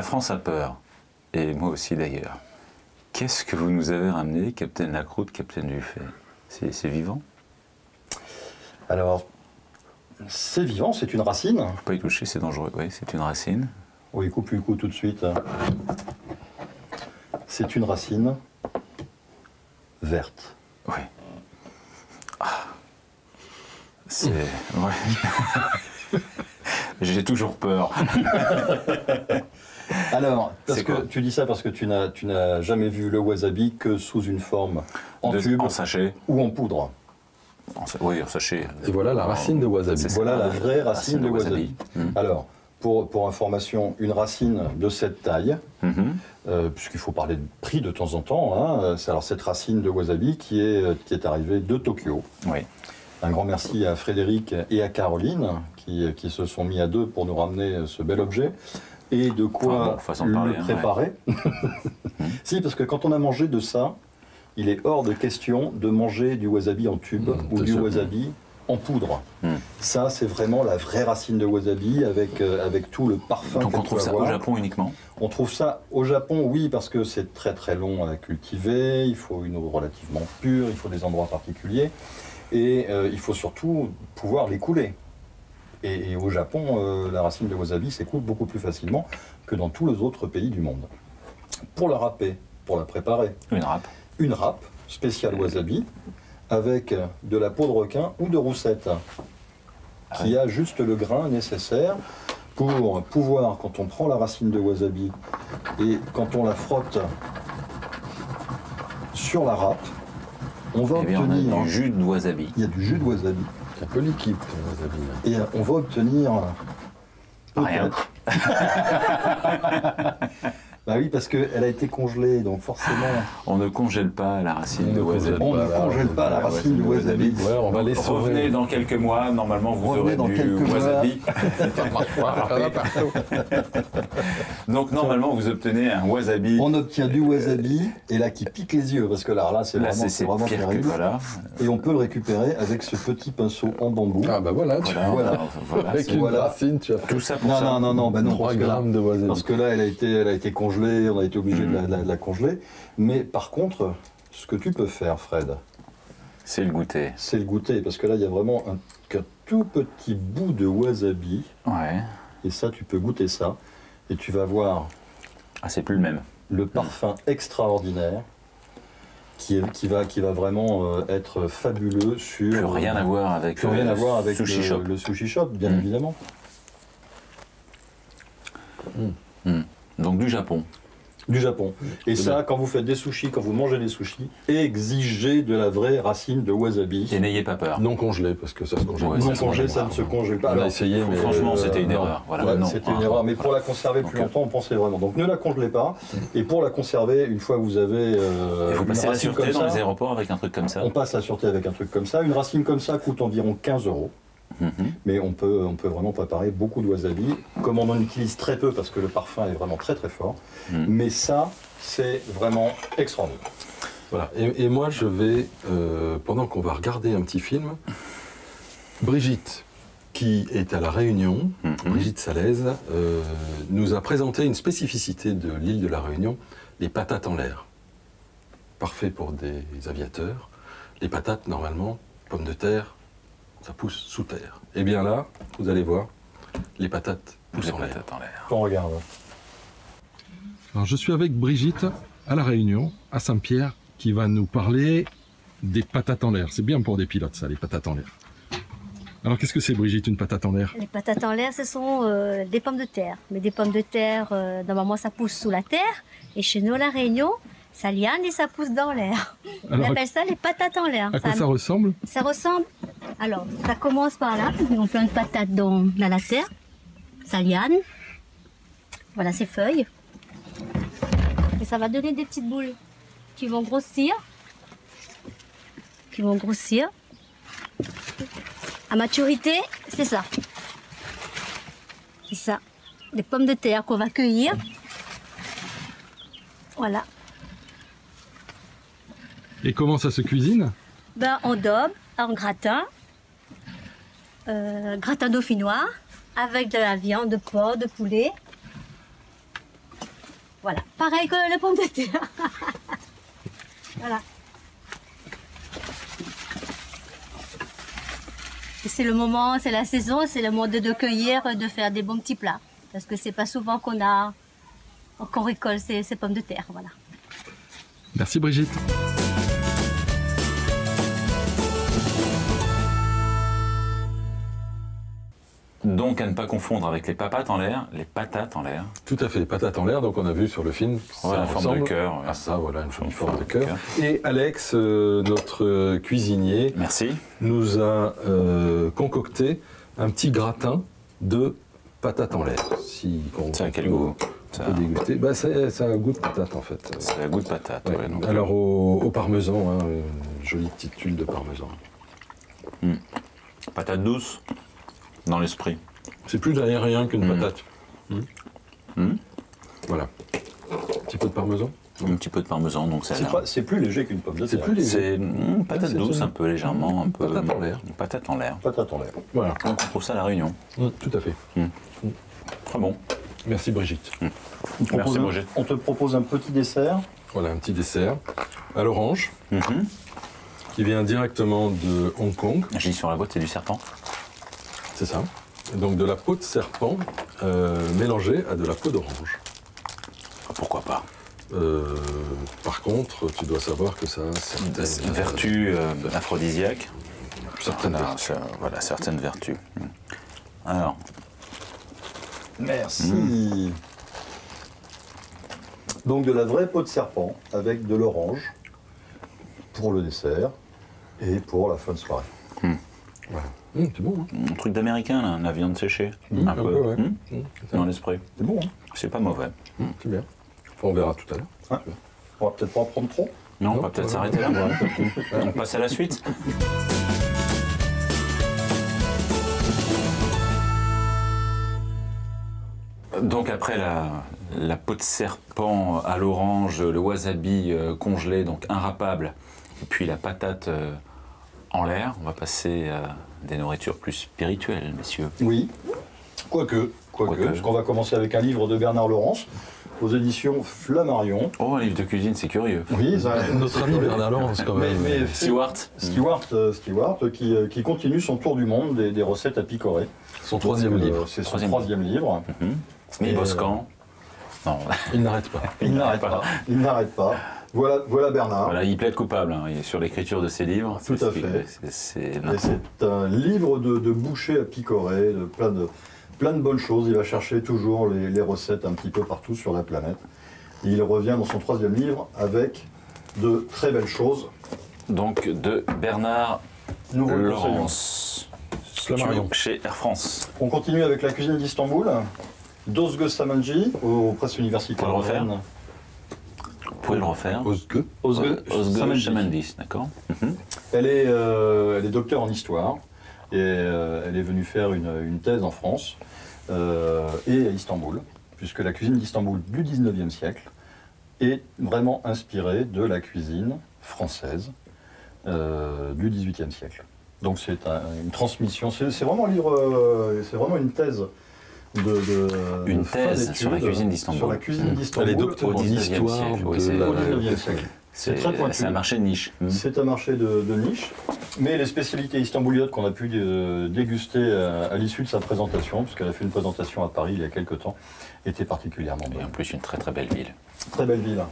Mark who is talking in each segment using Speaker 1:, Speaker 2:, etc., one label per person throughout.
Speaker 1: La France a peur, et moi aussi d'ailleurs. Qu'est-ce que vous nous avez ramené, Capitaine Lacroute, Capitaine Dufay? C'est vivant?
Speaker 2: Alors, c'est vivant, c'est une racine.
Speaker 1: Il ne faut pas y toucher, c'est dangereux. Oui, c'est une racine.
Speaker 2: Oui, coupe le coup tout de suite. C'est une racine verte.
Speaker 1: Oui. Ah. C'est... Ouais. J'ai toujours peur.
Speaker 2: Alors, parce que tu dis ça parce que tu n'as jamais vu le wasabi que sous une forme en tube,
Speaker 1: en sachet
Speaker 2: ou en poudre.
Speaker 1: Oui, en sachet.
Speaker 3: Et voilà la racine de wasabi.
Speaker 2: Voilà la vraie racine de wasabi. Alors, pour information, une racine de cette taille, puisqu'il faut parler de prix de temps en temps, hein, c'est alors cette racine de wasabi qui est arrivée de Tokyo.
Speaker 1: Oui.
Speaker 2: Un grand merci à Frédéric et à Caroline qui se sont mis à deux pour nous ramener ce bel objet. Et de quoi le préparer. Si, parce que quand on a mangé de ça, il est hors de question de manger du wasabi en tube ou du wasabi en poudre. Ça, c'est vraiment la vraie racine de wasabi avec tout le parfum.
Speaker 1: Donc on trouve ça au Japon uniquement? On
Speaker 2: trouve ça au Japon, oui, parce que c'est très très long à cultiver, il faut une eau relativement pure, il faut des endroits particuliers, et il faut surtout pouvoir les couler. Et au Japon, la racine de wasabi s'écoule beaucoup plus facilement que dans tous les autres pays du monde. Pour la râper, pour la préparer, une râpe spéciale wasabi avec de la peau de requin ou de roussette qui a juste le grain nécessaire pour pouvoir, quand on prend la racine de wasabi et quand on la frotte sur la râpe, on va obtenir...
Speaker 1: On a du jus de wasabi.
Speaker 2: Il y a du jus de wasabi.
Speaker 3: Un peu liquide, le wasabi.
Speaker 2: Et on va obtenir...
Speaker 1: Rien.
Speaker 2: Bah oui, parce qu'elle a été congelée, donc forcément...
Speaker 1: On ne congèle pas la racine de wasabi.
Speaker 2: On ne congèle pas la racine de wasabi.
Speaker 3: Ouais, on va les sauver.
Speaker 1: Revenez dans quelques mois, normalement vous aurez du wasabi. Donc normalement vous obtenez un wasabi.
Speaker 2: On obtient du wasabi, et là qui pique les yeux, parce que là c'est vraiment terrible.
Speaker 1: Voilà.
Speaker 2: Et on peut le récupérer avec ce petit pinceau en bambou.
Speaker 3: Ah bah voilà, avec une racine, tu as
Speaker 1: tout ça pour ça.
Speaker 2: Non,
Speaker 3: 3 grammes de wasabi.
Speaker 2: Parce que là elle a été congelée, on a été obligé de la congeler. Mais par contre, ce que tu peux faire, Fred,
Speaker 1: c'est le goûter.
Speaker 2: C'est le goûter, parce que là il y a vraiment un tout petit bout de wasabi.
Speaker 1: Ouais.
Speaker 2: Et ça, tu peux goûter ça, et tu vas voir.
Speaker 1: Ah, c'est plus le même.
Speaker 2: Le parfum extraordinaire qui va vraiment être fabuleux sur.
Speaker 1: Plus rien à voir avec
Speaker 2: le sushi shop, bien évidemment.
Speaker 1: Donc du Japon.
Speaker 2: Du Japon. Et ça, quand vous faites des sushis, quand vous mangez des sushis, exigez de la vraie racine de wasabi.
Speaker 1: Et n'ayez pas peur.
Speaker 3: Non congelé, parce que ça se congèle.
Speaker 2: Non congelé, ça ne se congèle pas.
Speaker 3: On a essayé, mais
Speaker 1: franchement, c'était une erreur. Voilà,
Speaker 2: c'était une erreur, mais pour la conserver plus longtemps, on pensait vraiment. Donc ne la congelez pas. Et pour la conserver, une fois que vous avez
Speaker 1: il faut passer la sûreté dans les aéroports avec un truc comme ça.
Speaker 2: On passe la sûreté avec un truc comme ça. Une racine comme ça coûte environ 15 €. Mais on peut vraiment préparer beaucoup de wasabi, comme on en utilise très peu parce que le parfum est vraiment très très fort. Mais ça, c'est vraiment extraordinaire.
Speaker 3: Voilà. Et moi, je vais, pendant qu'on va regarder un petit film, Brigitte, qui est à La Réunion, Brigitte Salaise, nous a présenté une spécificité de l'île de La Réunion, les patates en l'air. Parfait pour des aviateurs. Les patates, normalement, pommes de terre, ça pousse sous terre. Et bien là, vous allez voir, les patates poussent en l'air.
Speaker 2: On regarde.
Speaker 4: Alors je suis avec Brigitte à La Réunion, à Saint-Pierre, qui va nous parler des patates en l'air. C'est bien pour des pilotes ça, les patates en l'air. Alors qu'est-ce que c'est, Brigitte, une patate en l'air?
Speaker 5: Les patates en l'air, ce sont des pommes de terre. Mais des pommes de terre, normalement ça pousse sous la terre. Et chez nous à La Réunion, ça liane et ça pousse dans l'air. On appelle ça les patates en l'air.
Speaker 4: À quoi ça ressemble?
Speaker 5: Ça ressemble... Alors, ça commence par là. On plante une patate dans la terre. Ça liane. Voilà ses feuilles. Et ça va donner des petites boules qui vont grossir. À maturité, c'est ça. C'est ça. Les pommes de terre qu'on va cueillir. Voilà.
Speaker 4: Et comment ça se cuisine?
Speaker 5: Ben, on daube, en gratin dauphinois, avec de la viande de porc, de poulet. Voilà, pareil que les pommes de terre. Voilà. C'est le moment, c'est la saison, c'est le moment de cueillir, de faire des bons petits plats. Parce que c'est pas souvent qu'on récolte ces pommes de terre, voilà.
Speaker 4: Merci Brigitte.
Speaker 1: Donc à ne pas confondre avec les patates en l'air, les patates en l'air.
Speaker 3: Tout à fait, patates en l'air, donc on a vu sur le film.
Speaker 1: Voilà,
Speaker 3: ça
Speaker 1: forme de
Speaker 3: ressemble
Speaker 1: cœur. Ouais.
Speaker 3: à ça, voilà, une forme de cœur. Et Alex, notre cuisinier,
Speaker 1: Merci.
Speaker 3: nous a concocté un petit gratin de patates en l'air.
Speaker 1: Ça a quel goût?
Speaker 3: Ça peut déguster. Bah, ça a un goût de patate en fait.
Speaker 1: Ça a un goût de patate.
Speaker 3: Ouais.
Speaker 1: Ouais, donc,
Speaker 3: Alors au parmesan, hein, une jolie petite tuile de parmesan.
Speaker 1: patate douce dans l'esprit.
Speaker 3: C'est plus aérien qu'une patate. Voilà. Un petit peu de parmesan.
Speaker 1: Un petit peu de parmesan, donc ça a l'air.
Speaker 2: C'est plus léger qu'une pomme de
Speaker 3: C'est
Speaker 2: terre.
Speaker 3: plus léger.
Speaker 1: C'est patate douce, un peu légèrement, un peu.
Speaker 3: Patate en l'air.
Speaker 1: Patate en l'air.
Speaker 2: Patate en l'air.
Speaker 3: Voilà.
Speaker 1: Donc on trouve ça à La Réunion.
Speaker 3: Tout à fait.
Speaker 1: Très bon.
Speaker 3: Merci Brigitte.
Speaker 1: Merci Roger.
Speaker 2: On te propose un petit dessert.
Speaker 3: Voilà un petit dessert à l'orange qui vient directement de Hong Kong.
Speaker 1: J'ai dit sur la boîte, c'est du serpent.
Speaker 3: C'est ça. Donc de la peau de serpent mélangée à de la peau d'orange.
Speaker 1: Pourquoi pas?
Speaker 3: Par contre, tu dois savoir que ça a certaines
Speaker 1: Vertu aphrodisiaque.
Speaker 3: certaines vertus.
Speaker 1: Voilà, certaines vertus. Alors,
Speaker 2: Merci. Donc de la vraie peau de serpent avec de l'orange pour le dessert et pour la fin de soirée.
Speaker 3: Voilà. C'est bon, hein.
Speaker 1: un truc d'américain, là, la viande séchée.
Speaker 3: Un peu, ouais.
Speaker 1: Dans l'esprit.
Speaker 2: C'est bon, hein?
Speaker 1: C'est pas mauvais.
Speaker 3: C'est bien. Enfin, on verra tout à l'heure.
Speaker 2: Hein? On va peut-être pas en prendre trop.
Speaker 1: Non, on
Speaker 3: Non,
Speaker 1: va peut-être
Speaker 3: ouais.
Speaker 1: s'arrêter là. On passe à la suite. Donc après la peau de serpent à l'orange, le wasabi congelé, donc inrapable, et puis la patate en l'air, on va passer à des nourritures plus spirituelles, messieurs.
Speaker 2: Oui. Quoique. Parce qu'on va commencer avec un livre de Bernard Laurence aux éditions Flammarion.
Speaker 1: Oh, un livre de cuisine, c'est curieux.
Speaker 2: Oui, ça,
Speaker 3: Notre ami Bernard Laurence, quand même.
Speaker 2: Mais
Speaker 1: Stewart.
Speaker 2: Stewart qui continue son tour du monde des recettes à picorer.
Speaker 3: Son troisième livre.
Speaker 2: C'est son troisième livre.
Speaker 1: Mais
Speaker 2: Et,
Speaker 1: Boscan. Non,
Speaker 3: Il n'arrête pas.
Speaker 2: Il n'arrête pas. Il n'arrête pas. Voilà Bernard.
Speaker 1: voilà, il plaide coupable hein, il est sur l'écriture de ses livres.
Speaker 2: Tout à fait. Et c'est un livre de bouchées à picorer, de plein de bonnes choses. Il va chercher toujours les recettes un petit peu partout sur la planète. Et il revient dans son troisième livre avec de très belles choses.
Speaker 1: Donc de Bernard
Speaker 2: Nous vous le conseillons.
Speaker 1: Laurence.
Speaker 3: Flammarion.
Speaker 1: Chez Air France.
Speaker 2: On continue avec la cuisine d'Istanbul. Dozgü Samanji, aux presses universitaires.
Speaker 1: Pour le refaire.
Speaker 2: Rennes.
Speaker 1: Vous pouvez le refaire.
Speaker 3: Osgue.
Speaker 1: Özgür
Speaker 2: Samanji.
Speaker 1: Chamandis, d'accord.
Speaker 2: Elle est docteure en histoire et elle est venue faire une thèse en France et à Istanbul, puisque la cuisine d'Istanbul du 19e siècle est vraiment inspirée de la cuisine française du 18e siècle. Donc c'est une transmission, c'est vraiment un livre, c'est vraiment une thèse.
Speaker 1: Une
Speaker 2: fin
Speaker 1: thèse
Speaker 2: d'études
Speaker 1: sur la cuisine d'Istanbul.
Speaker 2: Sur la cuisine d'Istanbul.
Speaker 3: Elle est docteur
Speaker 1: Au
Speaker 3: en
Speaker 1: 19e
Speaker 3: histoire
Speaker 1: siècle, oui,
Speaker 3: de
Speaker 1: c'est-
Speaker 3: la-
Speaker 2: Au 19e siècle. C'est très pointu.
Speaker 1: C'est un marché de niche.
Speaker 2: C'est un marché de niche, mais les spécialités istanbouliotes qu'on a pu déguster à l'issue de sa présentation, puisqu'elle a fait une présentation à Paris il y a quelques temps, étaient particulièrement
Speaker 1: Et en
Speaker 2: bonnes.
Speaker 1: plus, une très très belle ville.
Speaker 2: Très belle ville.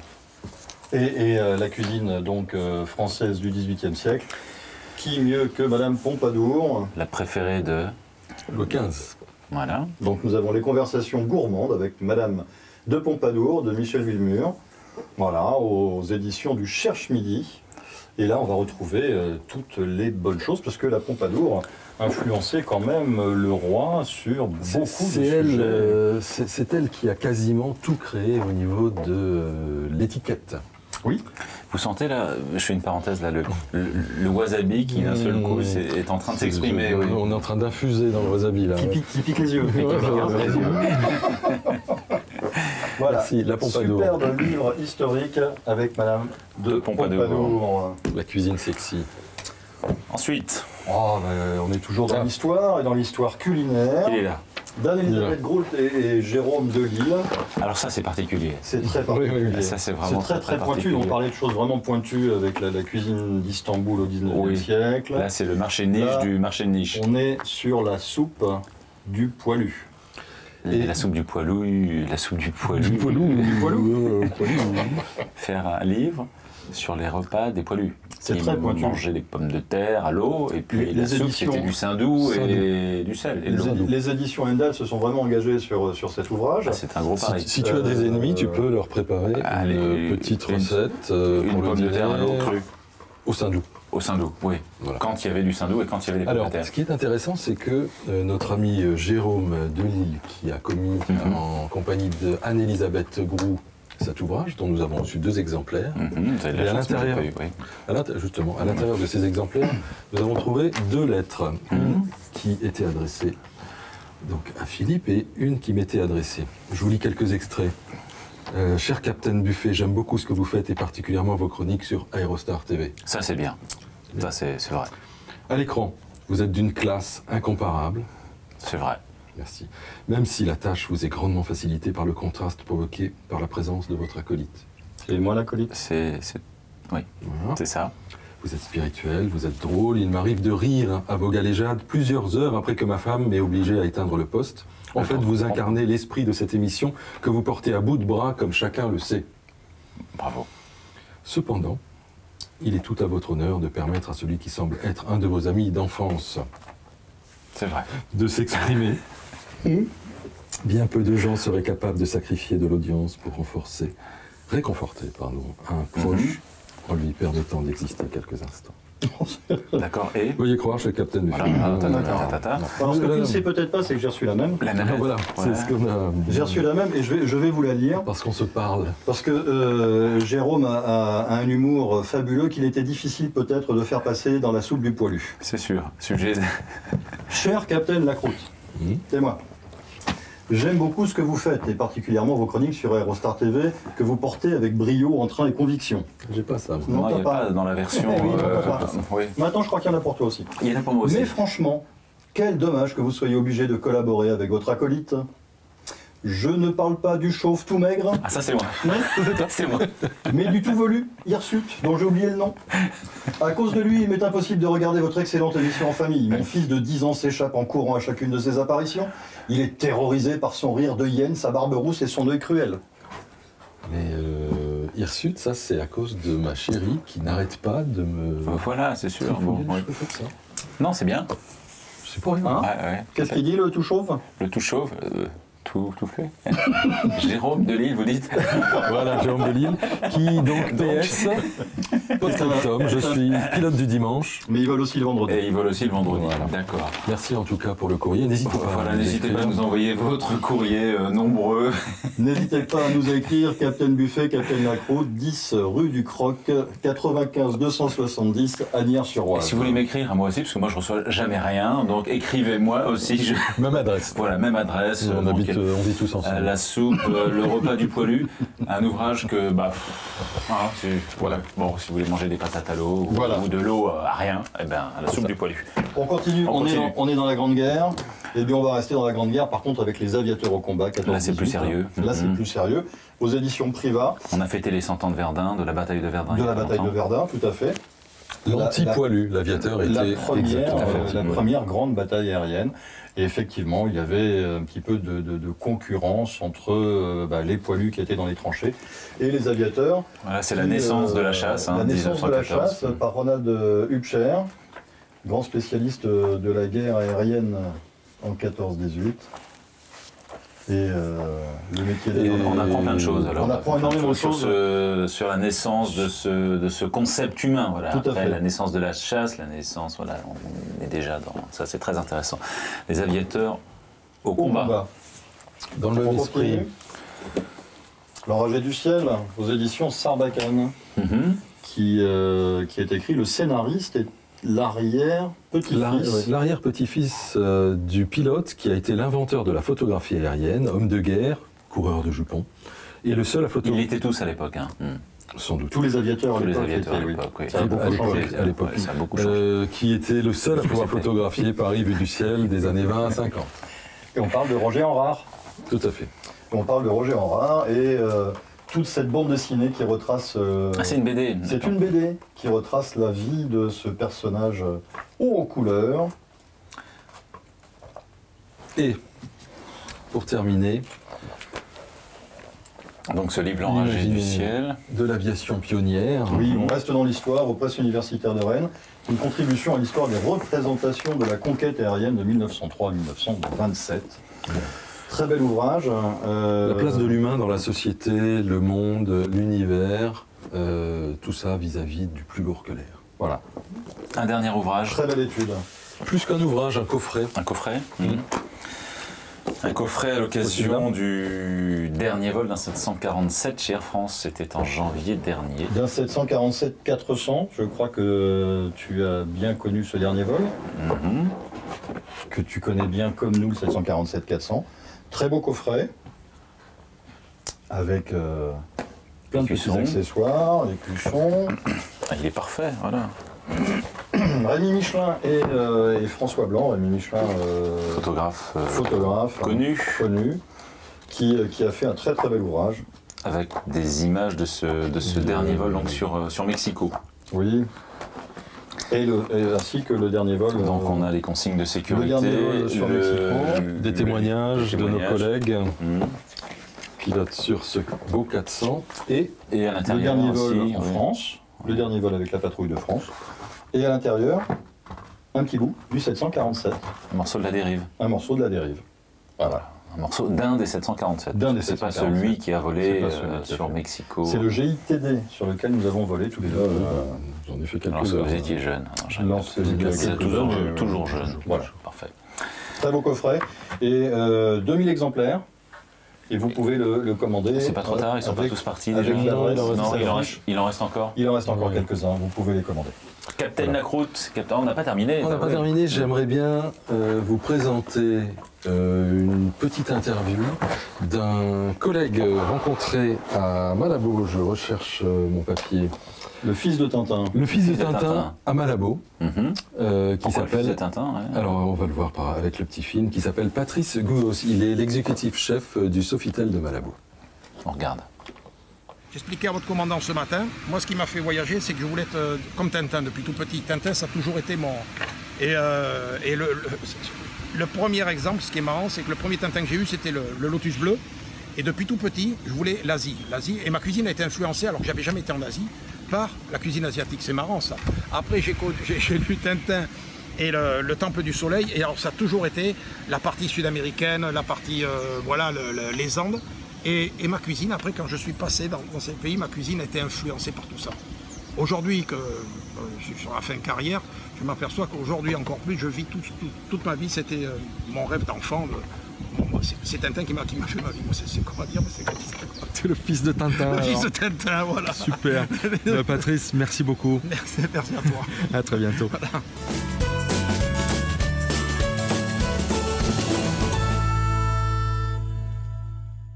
Speaker 2: Et la cuisine donc française du XVIIIe siècle, qui mieux que Madame Pompadour.
Speaker 1: La préférée de.
Speaker 3: Le 15.
Speaker 1: Voilà.
Speaker 2: Donc nous avons les conversations gourmandes avec Madame de Pompadour, de Michel Villemur, voilà, aux éditions du Cherche Midi. Et là, on va retrouver toutes les bonnes choses, parce que la Pompadour influençait quand même le roi sur beaucoup de sujets.
Speaker 3: C'est elle qui a quasiment tout créé au niveau de l'étiquette.
Speaker 2: Oui,
Speaker 1: Vous sentez là, je fais une parenthèse là, le wasabi qui d'un seul coup est en train de s'exprimer. Oui.
Speaker 3: On est en train d'infuser dans le wasabi là.
Speaker 2: qui pique les yeux. Voilà,
Speaker 3: Merci, la Pompadour.
Speaker 2: superbe livre historique avec Madame de Pompadour.
Speaker 3: La cuisine sexy.
Speaker 1: Ensuite,
Speaker 2: Oh, on est toujours dans l'histoire et dans l'histoire culinaire.
Speaker 1: il est là.
Speaker 2: d'Anne-Elisabeth Groult et Jérôme Delisle.
Speaker 1: Alors ça, c'est particulier.
Speaker 2: C'est très particulier.
Speaker 1: Et ça, c'est vraiment
Speaker 2: très pointu. On parlait de choses vraiment pointues avec la cuisine d'Istanbul au 19e siècle.
Speaker 1: Là, c'est le marché de niche du marché de niche.
Speaker 2: On est sur la soupe du poilu.
Speaker 1: Et la soupe du poilu, faire un livre sur les repas des poilus.
Speaker 2: C'est très pointu.
Speaker 1: Manger des pommes de terre à l'eau, et puis la soupe, c'était du saindoux et du sel. Et
Speaker 2: les éditions Hendel se sont vraiment engagées sur cet ouvrage.
Speaker 1: Ah, c'est un gros pari.
Speaker 3: Si tu as des ennemis, tu peux leur préparer une petite recette
Speaker 1: une
Speaker 3: pour
Speaker 1: pomme de terre à l'eau crue.
Speaker 3: Au saindoux.
Speaker 1: Au saindoux, oui. Voilà. Quand il y avait du saindoux et quand il y avait des pommes de terre.
Speaker 3: Ce qui est intéressant, c'est que notre ami Jérôme Delisle, qui a commis en compagnie d'Anne-Elisabeth Groult cet ouvrage, dont nous avons reçu 2 exemplaires, et à l'intérieur, justement, à l'intérieur de ces exemplaires, nous avons trouvé 2 lettres, une qui était adressée donc à Philippe et une qui m'était adressée. Je vous lis quelques extraits. Cher Capitaine Buffet, j'aime beaucoup ce que vous faites et particulièrement vos chroniques sur Aérostar TV.
Speaker 1: Ça, c'est bien. Ça, c'est vrai.
Speaker 3: À l'écran, vous êtes d'une classe incomparable.
Speaker 1: C'est vrai.
Speaker 3: Merci. Même si la tâche vous est grandement facilitée par le contraste provoqué par la présence de votre acolyte.
Speaker 2: C'est moi l'acolyte.
Speaker 1: Oui, voilà. C'est ça.
Speaker 3: Vous êtes spirituel, vous êtes drôle, il m'arrive de rire à vos galéjades plusieurs heures après que ma femme m'ait obligé à éteindre le poste. En fait, vous incarnez l'esprit de cette émission que vous portez à bout de bras comme chacun le sait.
Speaker 1: Bravo.
Speaker 3: Cependant, il est tout à votre honneur de permettre à celui qui semble être un de vos amis d'enfance
Speaker 1: c'est vrai.
Speaker 3: De s'exprimer. Bien peu de gens seraient capables de sacrifier de l'audience pour réconforter un proche en lui permettant d'exister quelques instants.
Speaker 1: D'accord, et
Speaker 3: veuillez croire chez Captain Buffet.
Speaker 2: Alors, ce que tu ne sais peut-être pas, c'est que j'ai reçu la même.
Speaker 1: La même.
Speaker 3: Voilà, c'est ce qu'on a.
Speaker 2: J'ai reçu la même et je vais vous la lire.
Speaker 3: Parce qu'on se parle.
Speaker 2: Parce que Jérôme a un humour fabuleux qu'il était difficile peut-être de faire passer dans la soupe du poilu.
Speaker 1: C'est sûr. Sujet.
Speaker 2: Cher Capitaine Lacroute, c'est moi. J'aime beaucoup ce que vous faites, et particulièrement vos chroniques sur Aérostar TV, que vous portez avec brio, entrain et conviction.
Speaker 3: J'ai pas ça.
Speaker 1: Non, il n'y a pas dans la version...
Speaker 2: oui. Maintenant, je crois qu'il y en a pour toi aussi.
Speaker 1: Il y en a pour moi aussi.
Speaker 2: Mais franchement, quel dommage que vous soyez obligé de collaborer avec votre acolyte. Je ne parle pas du chauve tout maigre.
Speaker 1: Ah, ça c'est moi. C'est moi.
Speaker 2: Mais du tout velu, Hirsute, dont j'ai oublié le nom. À cause de lui, il m'est impossible de regarder votre excellente émission en famille. Mon fils de 10 ans s'échappe en courant à chacune de ses apparitions. Il est terrorisé par son rire de hyène, sa barbe rousse et son œil cruel.
Speaker 3: Mais Hirsute, ça c'est à cause de ma chérie qui n'arrête pas de me...
Speaker 1: Voilà, c'est sûr. Bon,
Speaker 3: ouais.
Speaker 1: Non, c'est bien.
Speaker 3: C'est pour rien.
Speaker 2: Hein ouais. Qu'est-ce qu'il dit, le tout chauve?
Speaker 1: Le tout chauve tout fait. Jérôme Delisle, vous dites?
Speaker 3: Voilà, Jérôme Delisle, qui donc PS, post-scriptum, je suis pilote du dimanche.
Speaker 2: Mais ils veulent aussi le vendredi.
Speaker 1: Et ils veulent aussi le vendredi,
Speaker 3: voilà.
Speaker 1: D'accord.
Speaker 3: Merci en tout cas pour le courrier, n'hésitez pas.
Speaker 1: Voilà, n'hésitez pas à nous envoyer votre courrier nombreux.
Speaker 2: N'hésitez pas à nous écrire, Capitaine Buffet, Capitaine Lacroute, 10 rue du Croc, 95 270, Asnières-sur-Oise.
Speaker 1: Si vous voulez m'écrire à moi aussi, parce que moi je reçois jamais rien, donc écrivez-moi aussi.
Speaker 3: Même adresse.
Speaker 1: Voilà, même adresse.
Speaker 3: On vit tous ensemble.
Speaker 1: La soupe, le repas du poilu, un ouvrage que, voilà. Bon, si vous voulez manger des patates à l'eau ou de l'eau à rien, eh ben, la soupe du poilu.
Speaker 2: On continue, on est dans la Grande Guerre, et bien on va rester dans la Grande Guerre, par contre avec les aviateurs au combat, 14-18.
Speaker 1: Là c'est plus sérieux.
Speaker 2: Là c'est plus sérieux. Aux éditions Privat.
Speaker 1: On a fêté les 100 ans de Verdun, de la bataille de Verdun.
Speaker 2: De la bataille de Verdun, tout à fait.
Speaker 3: L'anti-poilu, l'aviateur était
Speaker 2: la première grande bataille aérienne. Et effectivement, il y avait un petit peu de concurrence entre les poilus qui étaient dans les tranchées et les aviateurs.
Speaker 1: Voilà, c'est la naissance de la chasse.
Speaker 2: La naissance de la chasse par Ronald Hubscher, grand spécialiste de la guerre aérienne en 14-18. Et le métier des...
Speaker 1: On apprend plein de choses alors.
Speaker 2: On apprend énormément de choses
Speaker 1: sur la naissance de ce concept humain. Voilà.
Speaker 2: Tout à fait.
Speaker 1: La naissance de la chasse, la naissance, voilà, on est déjà dans... Ça c'est très intéressant. Les aviateurs au combat.
Speaker 3: Dans le même esprit.
Speaker 2: L'Enragé du ciel, aux éditions Sarbacane, qui est écrit, le scénariste est l'arrière-petit-fils.
Speaker 3: L'arrière-petit-fils du pilote qui a été l'inventeur de la photographie aérienne, homme de guerre, coureur de jupons, et le seul à photographier.
Speaker 1: Ils étaient tous à l'époque.
Speaker 3: Sans doute.
Speaker 2: Tous les aviateurs à
Speaker 3: l'époque, qui était le seul à pouvoir photographier Paris vue du ciel des années 20 à 50.
Speaker 2: Et on parle de Roger Enrard.
Speaker 3: Tout à fait.
Speaker 2: On parle de Roger Enrard et toute cette bande dessinée qui retrace...
Speaker 1: Ah, c'est une BD.
Speaker 2: C'est une BD qui retrace la vie de ce personnage haut en couleur.
Speaker 3: Et pour terminer,
Speaker 1: Donc ce livre, L'enragé du ciel.
Speaker 3: de l'aviation pionnière.
Speaker 2: Oui, on reste dans l'histoire, aux presses universitaires de Rennes. Une contribution à l'histoire des représentations de la conquête aérienne de 1903 à 1927. Très bel ouvrage.
Speaker 3: La place de l'humain dans la société, le monde, l'univers, tout ça vis-à-vis du plus lourd que l'air.
Speaker 2: Voilà.
Speaker 1: Un dernier ouvrage.
Speaker 2: Très belle étude.
Speaker 3: Plus qu'un ouvrage, un coffret.
Speaker 1: Un coffret. Un coffret à l'occasion du dernier vol d'un 747 chez Air France. C'était en janvier dernier.
Speaker 2: D'un 747-400, je crois que tu as bien connu ce dernier vol, que tu connais bien comme nous le 747-400. Très beau coffret, avec plein de petits
Speaker 1: cuissons.
Speaker 2: accessoires, des cuissons.
Speaker 1: Ah, il est parfait, voilà.
Speaker 2: Rémi Michelin et François Blanc, Rémi Michelin,
Speaker 1: Photographe
Speaker 2: photographe
Speaker 1: connu.
Speaker 2: qui a fait un très très bel ouvrage.
Speaker 1: Avec des images de ce dernier vol donc sur Mexico.
Speaker 2: Oui. Et ainsi que le dernier vol.
Speaker 1: Donc on a les consignes de sécurité,
Speaker 2: le dernier vol sur Mexico.
Speaker 3: Des témoignages de nos collègues,
Speaker 1: Mhm.
Speaker 3: pilotes sur ce beau 400. Et
Speaker 1: Et à
Speaker 2: Le
Speaker 1: l'intérieur
Speaker 2: dernier
Speaker 1: aussi,
Speaker 2: vol en
Speaker 1: oui.
Speaker 2: France, le dernier vol avec la patrouille de France. Et à l'intérieur, un petit bout du 747,
Speaker 1: Un morceau de la dérive.
Speaker 2: un morceau de la dérive. Voilà.
Speaker 1: Un morceau d'un des 747.
Speaker 2: D'un des
Speaker 1: C'est pas
Speaker 2: 747.
Speaker 1: celui qui a volé
Speaker 2: C'est pas celui qui a
Speaker 1: sur
Speaker 2: fait.
Speaker 1: Mexico.
Speaker 2: C'est le GITD sur lequel nous avons volé tous les deux.
Speaker 3: j'en ai fait quelques
Speaker 1: Lorsque
Speaker 3: heures.
Speaker 1: vous étiez jeune.
Speaker 2: Lorsque vous étiez
Speaker 1: C'est
Speaker 2: quelques
Speaker 1: toujours,
Speaker 2: heures,
Speaker 1: toujours jeune.
Speaker 2: voilà.
Speaker 1: Parfait.
Speaker 2: Très beau coffret. Et 2000 exemplaires. Et vous pouvez le commander.
Speaker 1: C'est pas trop tard, ils sont pas
Speaker 2: avec-
Speaker 1: tous partis
Speaker 2: avec
Speaker 1: déjà.
Speaker 2: l'adresse
Speaker 1: Non,
Speaker 2: qui
Speaker 1: il en
Speaker 2: s'affiche.
Speaker 1: reste, il en reste encore.
Speaker 2: Il en reste encore
Speaker 3: Oui.
Speaker 2: quelques-uns, vous pouvez les commander.
Speaker 1: Captain Lacroute, on n'a pas terminé.
Speaker 3: On n'a
Speaker 1: bah
Speaker 3: pas
Speaker 1: ouais.
Speaker 3: terminé, j'aimerais bien vous présenter une petite interview d'un collègue rencontré à Malabo. Je recherche mon papier.
Speaker 2: Le fils de Tintin.
Speaker 3: Le fils de
Speaker 1: de
Speaker 3: Tintin
Speaker 1: Tintin.
Speaker 3: à Malabo,
Speaker 1: Mhm.
Speaker 3: qui
Speaker 1: Pourquoi le fils de
Speaker 3: s'appelle...
Speaker 1: Tintin, ouais.
Speaker 3: Alors on va le voir avec le petit film, qui s'appelle Patrice Gouos. Il est l'exécutif chef du Sofitel de Malabo.
Speaker 1: On regarde.
Speaker 6: J'expliquais à votre commandant ce matin, moi ce qui m'a fait voyager, c'est que je voulais être comme Tintin depuis tout petit. Tintin, ça a toujours été mon... Et le premier exemple, ce qui est marrant, c'est que le premier Tintin que j'ai eu, c'était le Lotus bleu. Et depuis tout petit, je voulais l'Asie. Et ma cuisine a été influencée, alors que j'avais jamais été en Asie, par la cuisine asiatique. C'est marrant ça. Après, j'ai lu Tintin et le Temple du Soleil. Et alors ça a toujours été la partie sud-américaine, la partie, les Andes. Et ma cuisine, après, quand je suis passé dans ces pays, ma cuisine a été influencée par tout ça. Aujourd'hui, que je suis sur la fin de carrière, je m'aperçois qu'aujourd'hui encore plus, je vis toute ma vie, c'était mon rêve d'enfant. C'est Tintin qui m'a fait ma vie. Moi, c'est comment dire, mais c'est comme ça.
Speaker 4: C'est le fils de Tintin.
Speaker 6: Le fils
Speaker 4: alors.
Speaker 6: de Tintin, voilà.
Speaker 4: Super. Patrice, merci beaucoup.
Speaker 6: Merci à toi.
Speaker 4: À très bientôt.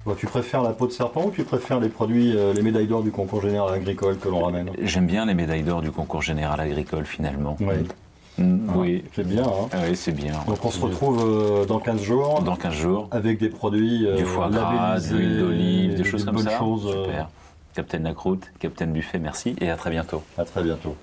Speaker 2: Toi, tu préfères la peau de serpent ou tu préfères les produits, les médailles d'or du concours général agricole que l'on ramène?
Speaker 1: J'aime bien les médailles d'or du concours général agricole finalement.
Speaker 2: Oui.
Speaker 1: Oui.
Speaker 2: C'est bien, hein.
Speaker 1: Ah oui, c'est bien.
Speaker 2: Donc on se retrouve dans 15 jours
Speaker 1: Dans 15 jours,
Speaker 2: avec des produits
Speaker 1: du foie gras,
Speaker 2: labellisés,
Speaker 1: de l'huile d'olive, des choses comme
Speaker 2: bonnes
Speaker 1: ça.
Speaker 2: choses,
Speaker 1: Super. Captain Lacroute, Captain Buffet, merci et à très bientôt.
Speaker 2: À très bientôt.